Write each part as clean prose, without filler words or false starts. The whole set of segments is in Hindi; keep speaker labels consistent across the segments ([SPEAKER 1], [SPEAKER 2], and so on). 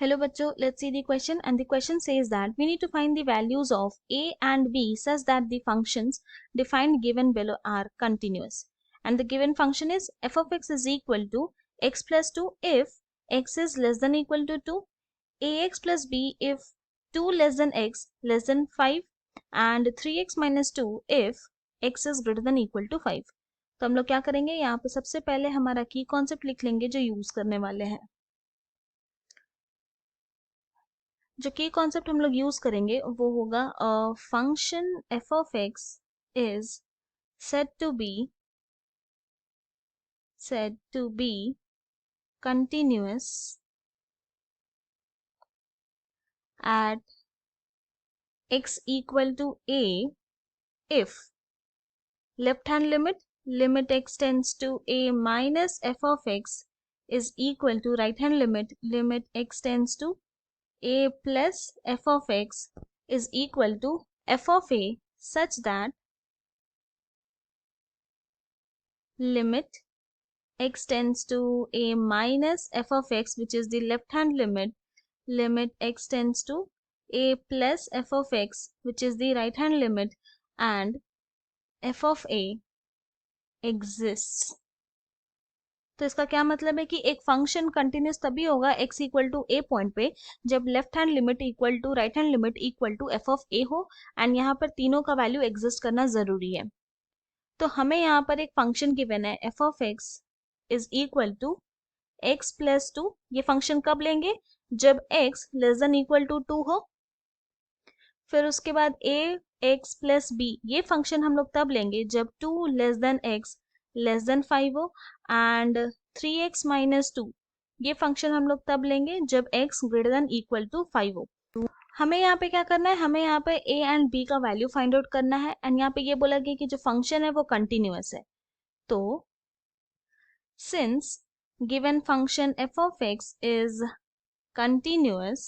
[SPEAKER 1] Hello bachcho, let's see the question, and the question says that we need to find the values of a and b such that the functions defined given below are continuous. And the given function is f of x is equal to x plus 2 if x is less than equal to 2, ax plus b if 2 less than x less than 5, and 3x minus 2 if x is greater than equal to 5. तो हम लोग क्या करेंगे, यहाँ पे सबसे पहले हमारा की कॉन्सेप्ट लिख लेंगे जो यूज करने वाले हैं. जो की कॉन्सेप्ट हम लोग यूज करेंगे वो होगा function F of x is said to be continuous at x equal to a if left hand limit x tends to a minus f of x is equal to right hand limit x tends to a plus f of x is equal to f of a such that limit x tends to a minus f of x, which is the left hand limit x tends to a plus f of x, which is the right hand limit, and f of a exists. तो इसका क्या मतलब है कि एक फंक्शन कंटिन्यूस तभी होगा x equal to a point पे जब left hand limit equal to right hand limit equal to f of a हो, एंड यहाँ पर तीनों का वैल्यू एग्जिस्ट करना जरूरी है. तो हमें यहाँ पर एक फंक्शन गिवन है f of x is equal to x plus 2. ये फंक्शन कब लेंगे, जब x less than equal to 2 हो. फिर उसके बाद ax प्लस b, ये फंक्शन हम लोग तब लेंगे जब 2 less than x less than 5 हो. एंड 3x माइनस 2, ये फंक्शन हम लोग तब लेंगे जब x greater than equal to 5 हो. हमें यहाँ पे क्या करना है, हमें यहाँ पे a एंड b का वैल्यू फाइंड आउट करना है, एंड यहाँ पे ये बोला गया कि जो फंक्शन है वो कंटिन्यूअस है. तो since given function f of x is continuous,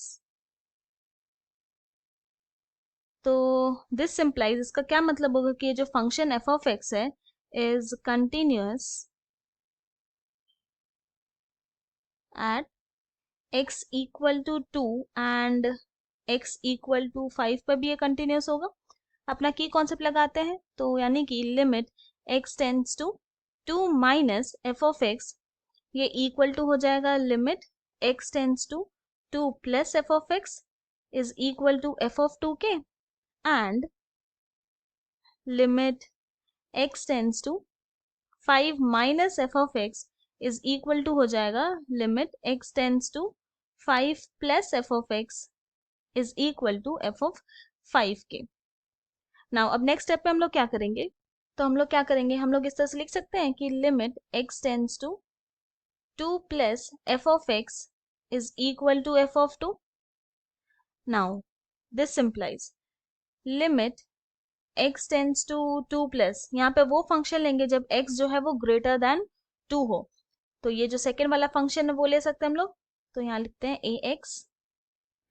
[SPEAKER 1] तो दिस सिंप्लाइज, इसका क्या मतलब होगा कि जो फंक्शन f of x है is continuous at x equal to 2 and x equal to 5 पर भी ये कंटिन्यूअस होगा. अपना की कॉन्सेप्ट लगाते हैं, तो यानी कि limit x tends to 2 minus f of x, ये इक्वल टू हो जाएगा limit x tends to 2 plus f of x is equal to f of 2 के, and limit x tends to 5 minus f of x is equal to हो जाएगा limit x tends to 5 plus f of x is equal to f of 5 के. नाउ अब नेक्स्ट स्टेप पे हम लोग क्या करेंगे, तो हम लोग क्या करेंगे, हम लोग इस तरह से लिख सकते हैं कि limit x tends to 2 plus f of x is equal to f of 2. Now this implies limit x tends to 2 plus, यहाँ पे वो फंक्शन लेंगे जब x जो है वो ग्रेटर देन 2 हो. तो ये जो सेकेंड वाला फंक्शन है वो ले सकते हैं हम लोग, तो यहाँ लिखते हैं ax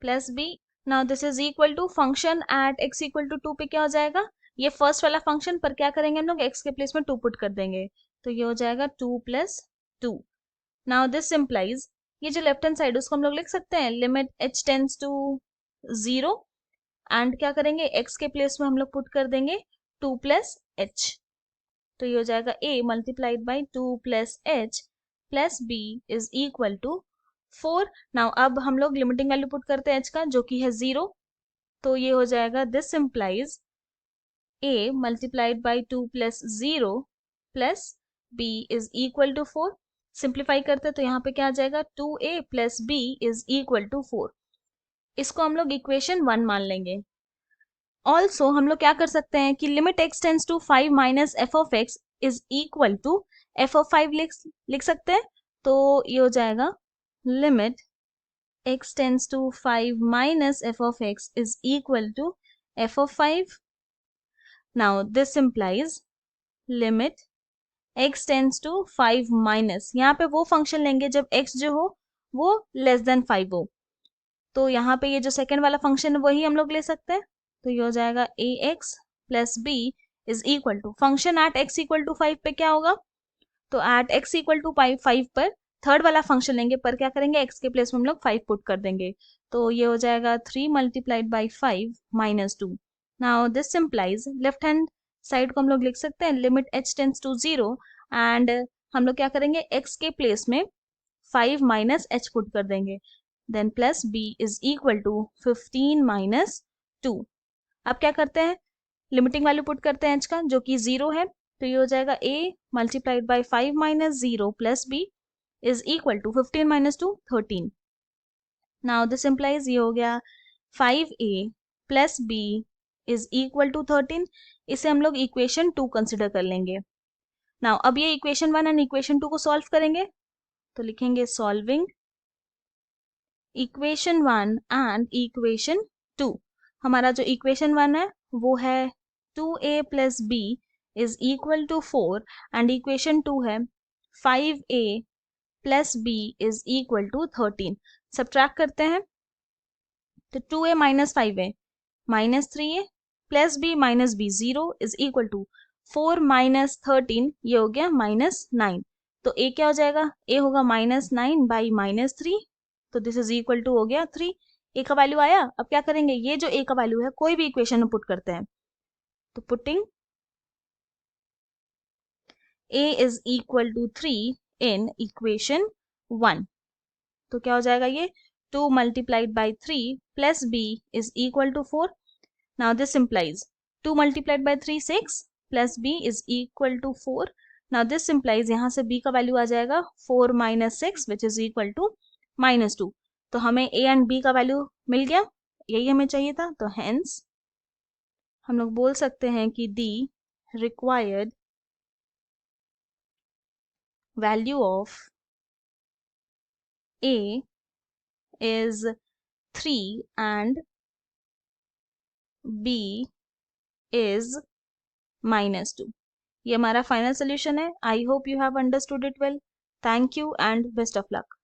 [SPEAKER 1] plus b. Now this is equal to function at x equal to 2 पे क्या हो जाएगा, ये फर्स्ट वाला फंक्शन पर क्या करेंगे हम लोग, x के प्लेस में 2 पुट कर देंगे, तो ये हो जाएगा 2 प्लस 2. नाउ दिस सिंप्लाइज, ये जो लेफ्ट हैंड साइड उसको हम लोग लिख सकते हैं limit h tends to 0, and क्या करेंगे x के प्लेस में हम लोग पुट कर देंगे 2 प्लस h, तो ये हो जाएगा a multiplied by 2 plus h plus b is equal to 4. Now अब हम लोग लिमिटिंग वैल्यू पुट करते हैं h का, जो कि है 0, तो ये हो जाएगा this implies a multiplied by 2 plus 0 plus b is equal to 4. Simplify करते हैं तो यहाँ पे क्या आ जाएगा 2a plus b is equal to 4. इसको हम लोग इक्वेशन 1 मान लेंगे. ऑल्सो हम लोग क्या कर सकते हैं कि limit x tends to 5 minus f of x is equal to f of 5 लिख सकते हैं, तो ये हो जाएगा limit x tends to 5 minus f of x is equal to f of 5. Now this implies limit x tends to 5 minus, यहाँ पे वो फंक्शन लेंगे जब x जो हो वो लेस देन 5 हो, तो यहाँ पे ये जो सेकेंड वाला फंक्शन है वही हम लोग ले सकते हैं, तो ये हो जाएगा ax plus b is equal to function at x equal to 5 पे क्या होगा, तो एट x इक्वल टू 5 पर थर्ड वाला फंक्शन लेंगे, पर क्या करेंगे, एक्स के प्लेस में हम लोग 5 पुट कर देंगे, तो ये हो जाएगा 3 multiplied by 5 minus 2। Now this implies left hand side को हम लोग लिख सकते हैं limit h tends to 0, and हम लोग क्या करेंगे, x के प्लेस में 5 माइनस h पुट कर देंगे, then plus b is equal to 15 minus 2। अब क्या करते हैं, लिमिटिंग वैल्यू पुट करते हैं h का, जो कि 0 है, तो ये हो जाएगा a multiplied by 5 minus 0 plus b is equal to 15 minus 2 13। Now this implies ये हो गया 5a plus b is equal to 13। इसे हम लोग इक्वेशन 2 कंसिडर कर लेंगे। नाउ अब ये इक्वेशन 1 एंड इक्वेशन 2 को सॉल्व करेंगे, तो लिखेंगे सॉल्विंग इक्वेशन 1 एंड इक्वेशन 2। हमारा जो इक्वेशन 1 है वो है 2a plus b is equal to 4, and equation 2 है 5a plus b is equal to 13। Subtract करते हैं, तो 2a minus 5a minus 3a plus b minus b 0 is equal to 4 minus 13, ये हो गया माइनस 9। तो a क्या हो जाएगा, a होगा माइनस 9 बाई माइनस 3, तो दिस इज इक्वल टू हो गया 3। a का वैल्यू आया। अब क्या करेंगे, ये जो a का वैल्यू है कोई भी इक्वेशन में पुट करते हैं, तो putting a is equal to 3 in equation 1, तो क्या हो जाएगा, ये 2 multiplied by 3 plus b is equal to 4। Now this implies 2 multiplied by 3 6 plus b is equal to 4। Now this implies यहाँ से b का वैल्यू आ जाएगा 4 minus 6 which is equal to minus 2। तो हमें a एंड b का वैल्यू मिल गया, यही हमें चाहिए था, तो हेंस हम लोग बोल सकते हैं कि the required value of a is 3 and b is minus 2। ये हमारा फाइनल सोल्यूशन है। I hope you have understood it well. Thank you and best of luck.